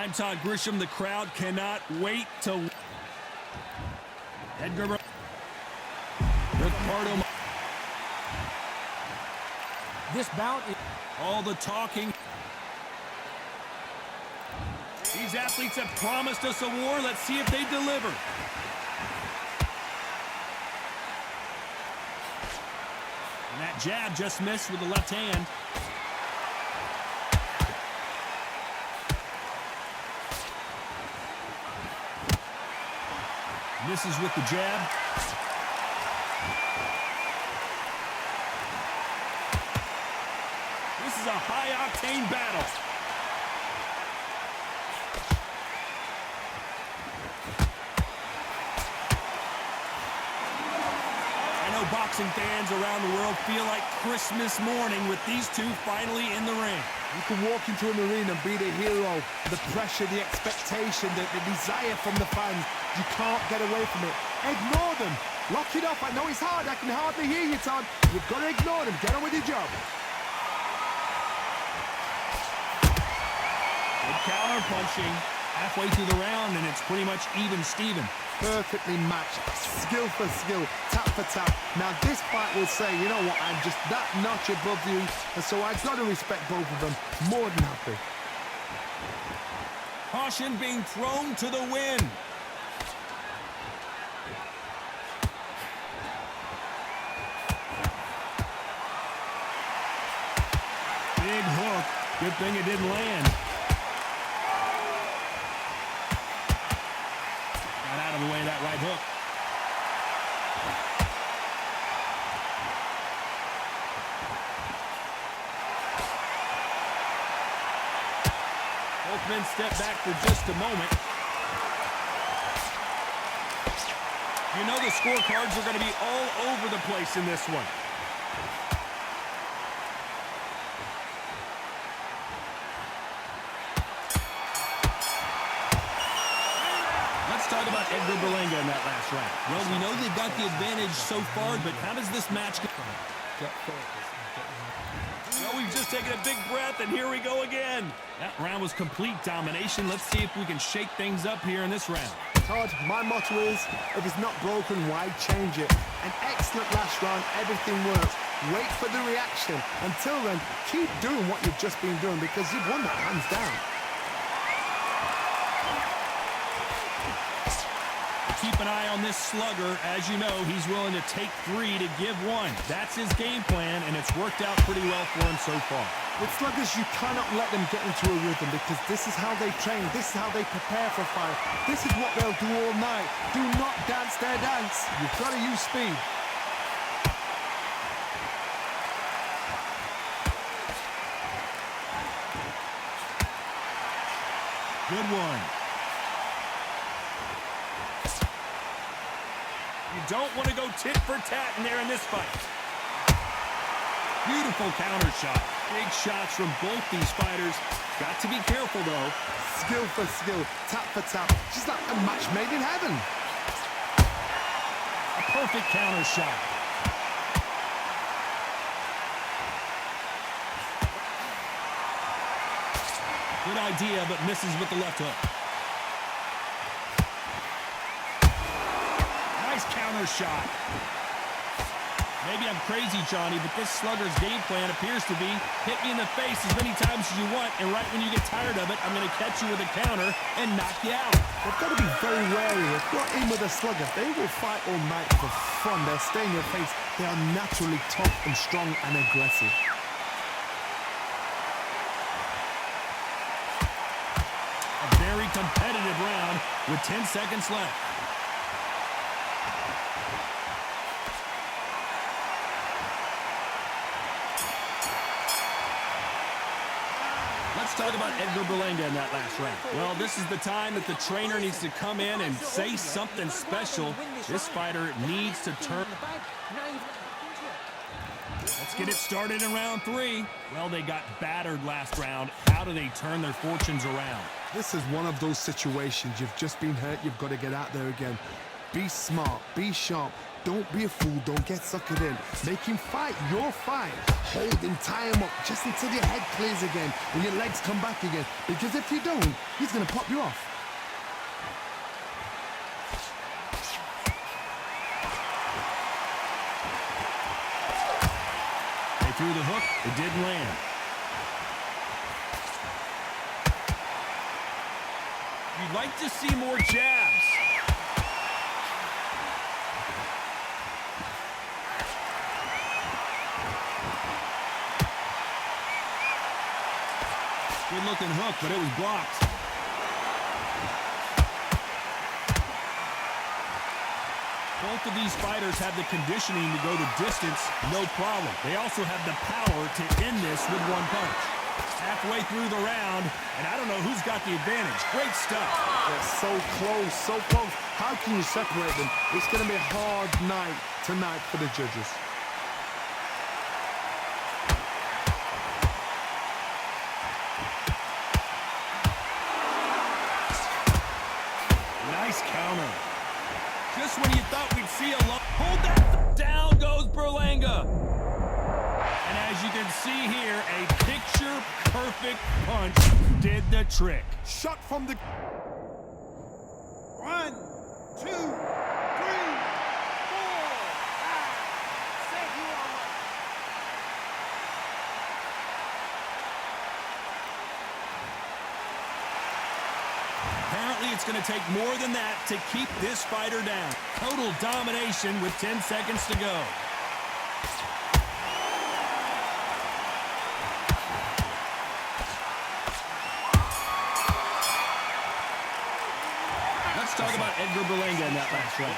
I'm Todd Grisham. The crowd cannot wait to... Edgar... Ricardo... This bout is... All the talking. These athletes have promised us a war. Let's see if they deliver. And that jab just missed with the left hand. Misses with the jab. This is a high-octane battle. I know boxing fans around the world feel like Christmas morning with these two finally in the ring. You can walk into an arena and be the hero. The pressure, the expectation, the desire from the fans. You can't get away from it. Ignore them. Lock it up. I know it's hard. I can hardly hear you, Todd. You've got to ignore them. Get on with your job. Good counter punching. Halfway through the round, and it's pretty much even Steven. Perfectly matched. Skill for skill. Tap for tap. Now, this fight will say, you know what, I'm just that notch above you, and so I've got to respect both of them. More than happy. Caution being thrown to the wind. Big hook. Good thing it didn't land. Got out of the way of that right hook. Both men step back for just a moment. You know the scorecards are going to be all over the place in this one. Talk about Edgar Berlanga in that last round. Well, we know they've got the advantage so far, but how does this match go? Well, we've just taken a big breath, and here we go again. That round was complete domination. Let's see if we can shake things up here in this round. Todd, my motto is, if it's not broken, why change it? An excellent last round, everything works. Wait for the reaction. Until then, keep doing what you've just been doing because you've won that hands down. Keep an eye on this slugger. As you know, he's willing to take 3 to give 1. That's his game plan, and it's worked out pretty well for him so far. With sluggers, you cannot let them get into a rhythm because this is how they train. This is how they prepare for a fight. This is what they'll do all night. Do not dance their dance. You've got to use speed. Good one. You don't want to go tit for tat in there in this fight. Beautiful counter shot. Big shots from both these fighters. Got to be careful, though. Skill for skill, tap for tap. Just like a match made in heaven. A perfect counter shot. Good idea, but misses with the left hook. Counter shot. Maybe I'm crazy, Johnny, but this slugger's game plan appears to be hit me in the face as many times as you want, and right when you get tired of it, I'm going to catch you with a counter and knock you out. They've got to be very wary. If you're in with a slugger, they will fight all night for fun. They'll stay in your face. They are naturally tough and strong and aggressive. A very competitive round with 10 seconds left. Let's talk about Edgar Berlanga in that last round. Well, this is the time that the trainer needs to come in and say something special. This fighter needs to turn. Let's get it started in round 3. Well, they got battered last round. How do they turn their fortunes around? This is one of those situations. You've just been hurt. You've got to get out there again. Be smart, be sharp. Don't be a fool, don't get suckered in. Make him fight your fight. Hold him, tie him up, just until your head clears again and your legs come back again. Because if you don't, he's gonna pop you off. They threw the hook, it didn't land. You'd like to see more jabs. Good looking hook, but it was blocked. Both of these fighters have the conditioning to go the distance, no problem. They also have the power to end this with one punch. Halfway through the round, and I don't know who's got the advantage. Great stuff. They're so close, so close. How can you separate them? It's going to be a hard night tonight for the judges. Nice counter. Just when you thought we'd see a lot. Hold that down goes Berlanga. And as you can see here, a picture-perfect punch did the trick. Shot from the... 1, 2, 3, 4, 5, 6, you are right. Apparently, it's going to take more than that to keep this fighter down. Total domination with 10 seconds to go. Let's talk about Edgar Berlanga in that last round.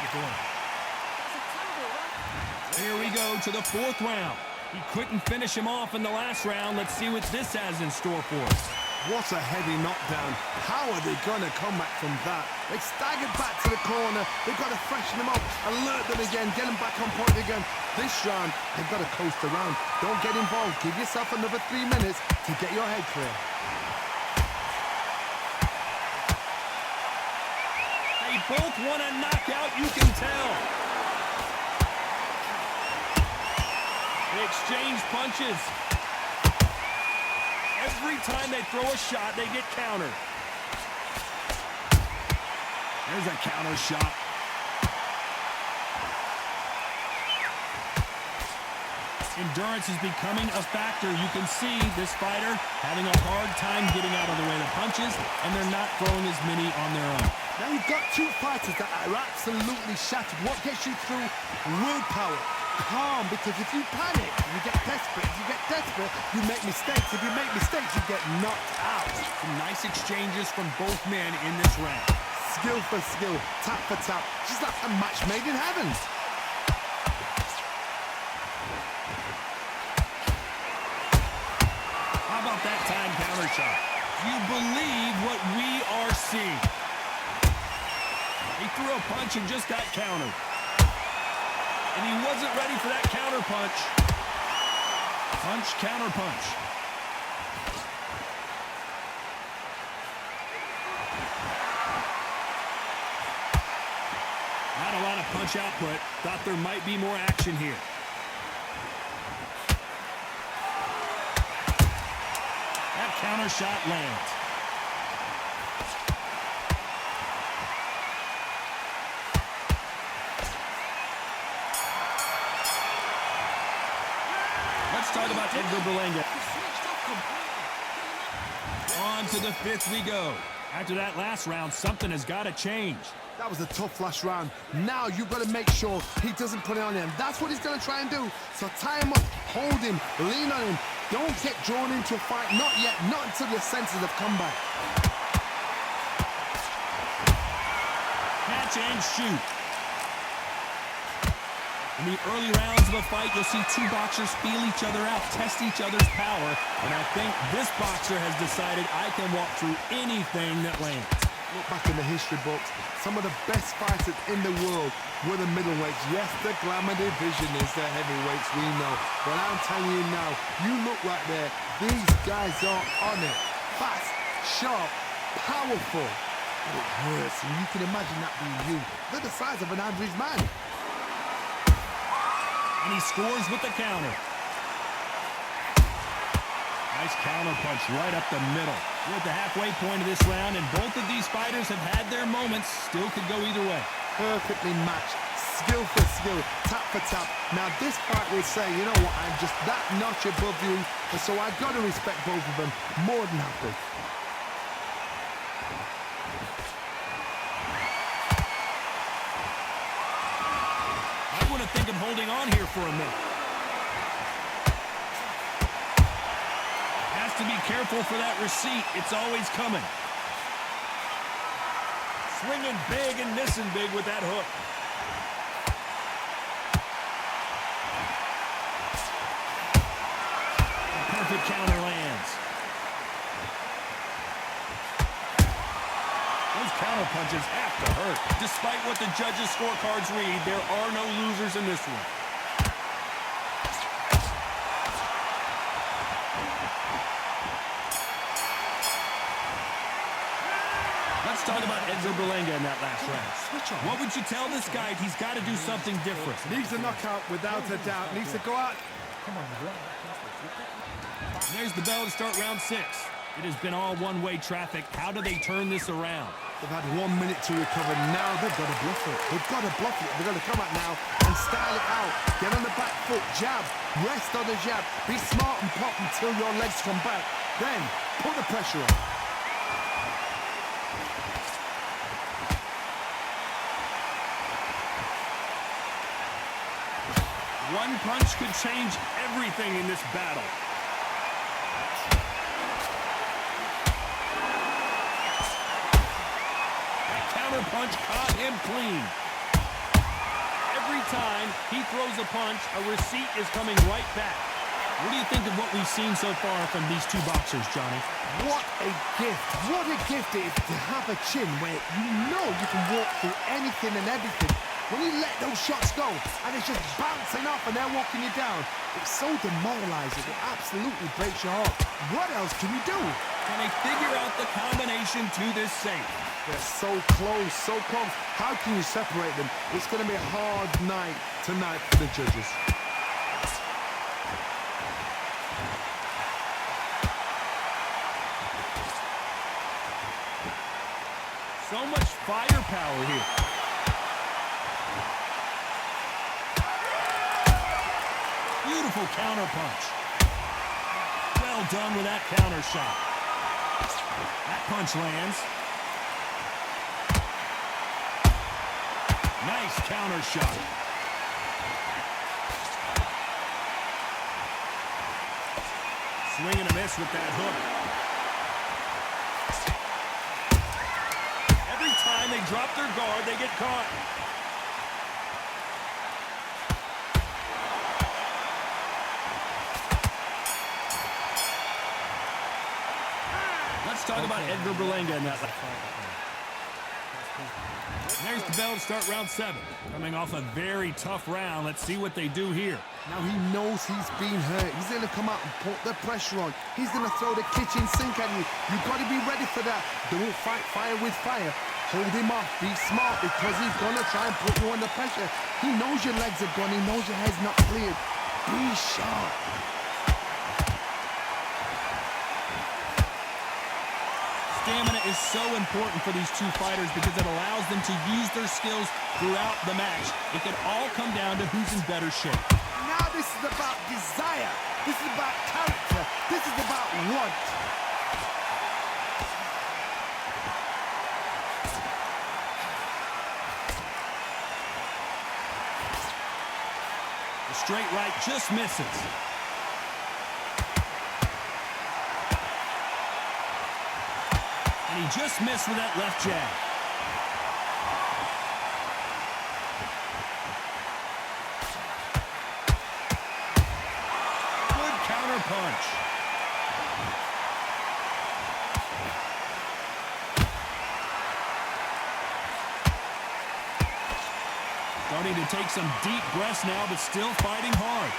Here we go to the fourth round. He couldn't finish him off in the last round. Let's see what this has in store for us. What a heavy knockdown. How are they going to come back from that? They staggered back to the corner. They've got to freshen them up, alert them again, get them back on point again. This round, they've got to coast around. Don't get involved. Give yourself another 3 minutes to get your head clear. They both want a knockout, you can tell. They exchange punches. Every time they throw a shot, they get countered. There's a counter shot. Endurance is becoming a factor. You can see this fighter having a hard time getting out of the way of punches, and they're not throwing as many on their own. Now you've got two fighters that are absolutely shattered. What gets you through? Willpower. Calm, because if you panic, you get desperate. If you get desperate, you make mistakes. If you make mistakes, you get knocked out. Some nice exchanges from both men in this round. Skill for skill, tap for tap, just like a match made in heaven. How about that time counter shot? Do you believe what we are seeing? He threw a punch and just got countered. And he wasn't ready for that counter punch. Punch, counter punch. Not a lot of punch output. Thought there might be more action here. That counter shot lands. Let's talk about Edgar Berlanga. On to the fifth we go. After that last round, something has got to change. That was a tough last round. Now you've got to make sure he doesn't put it on him. That's what he's going to try and do. So tie him up, hold him, lean on him. Don't get drawn into a fight. Not yet. Not until your senses have come back. Catch and shoot. In the early rounds of a fight, you'll see two boxers feel each other out, test each other's power, and I think this boxer has decided I can walk through anything that lands. Look back in the history books. Some of the best fighters in the world were the middleweights. Yes, the glamour division is the heavyweights, we know. But I'm telling you now, you look right there, these guys are on it. Fast, sharp, powerful. It hurts, and you can imagine that being you. They're the size of an average man. And he scores with the counter. Nice counter punch right up the middle. We're at the halfway point of this round, and both of these fighters have had their moments. Still could go either way. Perfectly matched. Skill for skill, tap for tap. Now this fight will say, you know what, I'm just that notch above you, and so I've got to respect both of them more than happy. I want to think of holding on here for a minute. Has to be careful for that receipt. It's always coming. Swinging big and missing big with that hook. Perfect counter lands. Those counter punches have to hurt. Despite what the judges' scorecards read, there are no losers in this one. Let's talk about Edgar Berlanga in that last round. What would you tell this guy? He's got to do something different. Needs a knockout without a doubt. Needs to go out. There's the bell to start round 6. It has been all one-way traffic. How do they turn this around? They've had 1 minute to recover. Now they've got to bluff it. They've got to bluff it. They've got to come out now and style it out. Get on the back foot, jab, rest on the jab. Be smart and pop until your legs come back. Then put the pressure on. One punch could change everything in this battle. That counter punch caught him clean. Every time he throws a punch, a receipt is coming right back. What do you think of what we've seen so far from these two boxers, Johnny? What a gift. What a gift it is to have a chin where you know you can walk through anything and everything. When you let those shots go, and it's just bouncing off and they're walking you down, it's so demoralizing. It absolutely breaks your heart. What else can you do? Can they figure out the combination to this safe? They're so close, so close. How can you separate them? It's going to be a hard night tonight for the judges. So much firepower here. Beautiful counter punch. Well done with that counter shot. That punch lands. Nice counter shot. Swing and a miss with that hook. Every time they drop their guard, they get caught. Let's talk about Edgar Berlanga in that last fight. There's the bell to start round 7. Coming off a very tough round. Let's see what they do here. Now he knows he's been hurt. He's going to come out and put the pressure on. He's going to throw the kitchen sink at you. You've got to be ready for that. Don't fight fire with fire. Hold him off. Be smart because he's going to try and put you under pressure. He knows your legs are gone. He knows your head's not cleared. Be sharp. Stamina is so important for these two fighters because it allows them to use their skills throughout the match. It could all come down to who's in better shape. Now this is about desire. This is about character. This is about want. The straight right just misses. And he just missed with that left jab. Good counter punch. Starting to take some deep breaths now, but still fighting hard.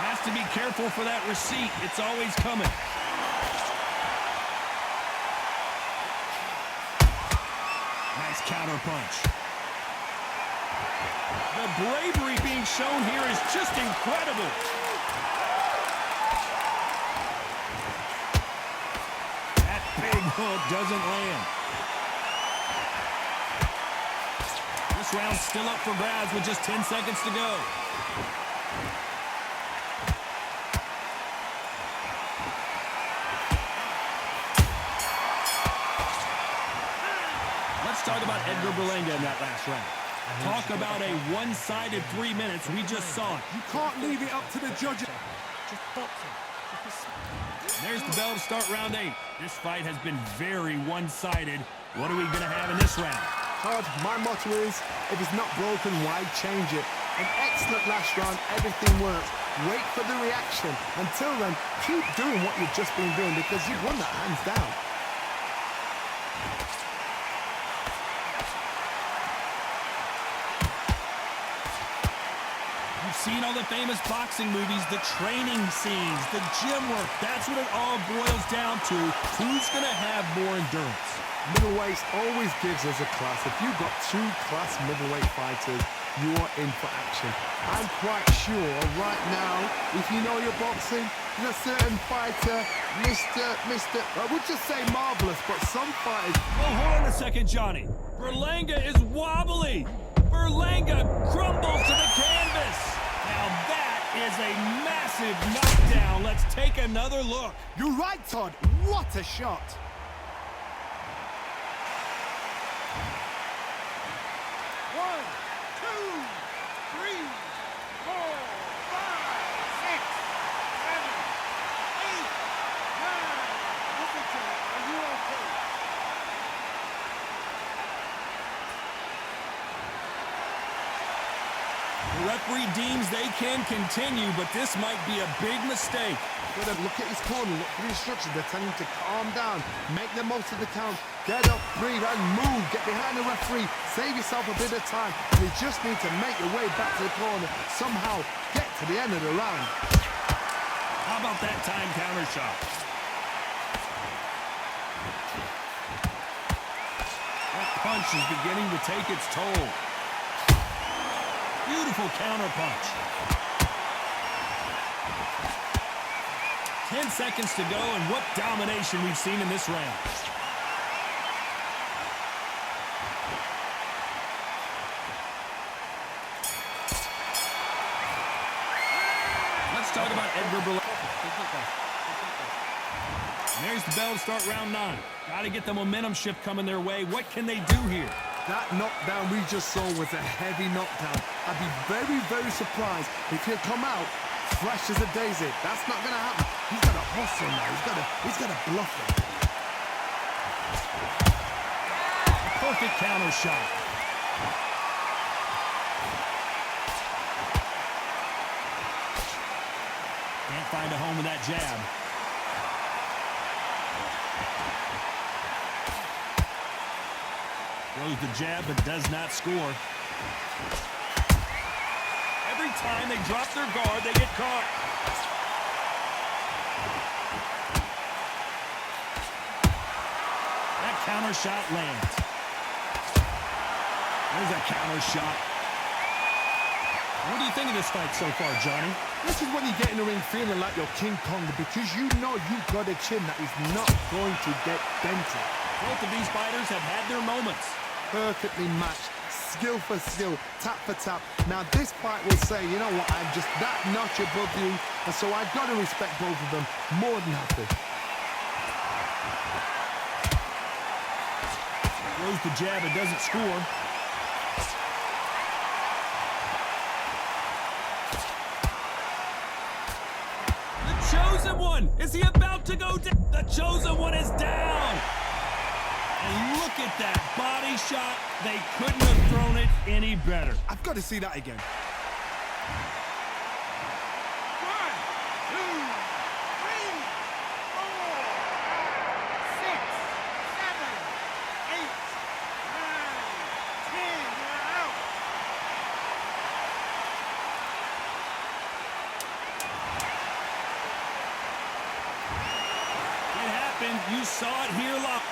Has to be careful for that receipt. It's always coming. counterpunch. The bravery being shown here is just incredible. That big hook doesn't land. This round's still up for grabs with just 10 seconds to go. Let's talk about Edgar Berlanga in that last round. Talk about a one-sided 3 minutes. We just saw it. You can't leave it up to the judges. There's the bell to start round 8. This fight has been very one-sided. What are we going to have in this round? Todd, my motto is, if it's not broken, why change it? An excellent last round, everything works. Wait for the reaction. Until then, keep doing what you've just been doing because you've won that hands down. Seen all the famous boxing movies, the training scenes, the gym work. That's what it all boils down to. Who's going to have more endurance? Middleweights always gives us a class. If you've got 2 class middleweight fighters, you are in for action. I'm quite sure right now, if you know your boxing, there's a certain fighter, Mr. I would just say marvelous, but some fighters... Oh, hold on a second, Johnny. Berlanga is wobbly. Berlanga crumbles to the canvas. Now that is a massive knockdown. Let's take another look. You're right, Todd. What a shot. One, two, three, four, five, six, seven, eight, nine. Listen to me. Are you okay? The referee deems they can continue, but this might be a big mistake. Look at his corner, look for the instructions. They're telling him to calm down, make the most of the count, get up, breathe, and move. Get behind the referee, save yourself a bit of time. And you just need to make your way back to the corner, somehow get to the end of the round. How about that time counter shot? That punch is beginning to take its toll. Beautiful counter punch. 10 seconds to go, and what domination we've seen in this round. Let's talk about Edgar Berlanga. There's the bell to start round 9. Got to get the momentum shift coming their way. What can they do here? That knockdown we just saw was a heavy knockdown. I'd be very, very surprised if he'll come out fresh as a daisy. That's not going to happen. He's got to hustle now. He's got to bluff him. A perfect counter shot. Can't find a home with that jab. Throws the jab, but does not score. Every time they drop their guard, they get caught. That counter shot lands. There's a counter shot. What do you think of this fight so far, Johnny? This is when you get in the ring feeling like you're King Kong because you know you've got a chin that is not going to get dented. Both of these fighters have had their moments. Perfectly matched, skill for skill, tap for tap. Now this fight will say, you know what, I'm just that notch above you, and so I've got to respect both of them more than happy. Throws the jab, it doesn't score. The chosen one, is he about to go down? The chosen one is down. And look at that body shot. They couldn't have thrown it any better. I've got to see that again. 1, 2, 3, 4, 5, 6, 7, 8, 9, 10. You're out. It happened. You saw it here live.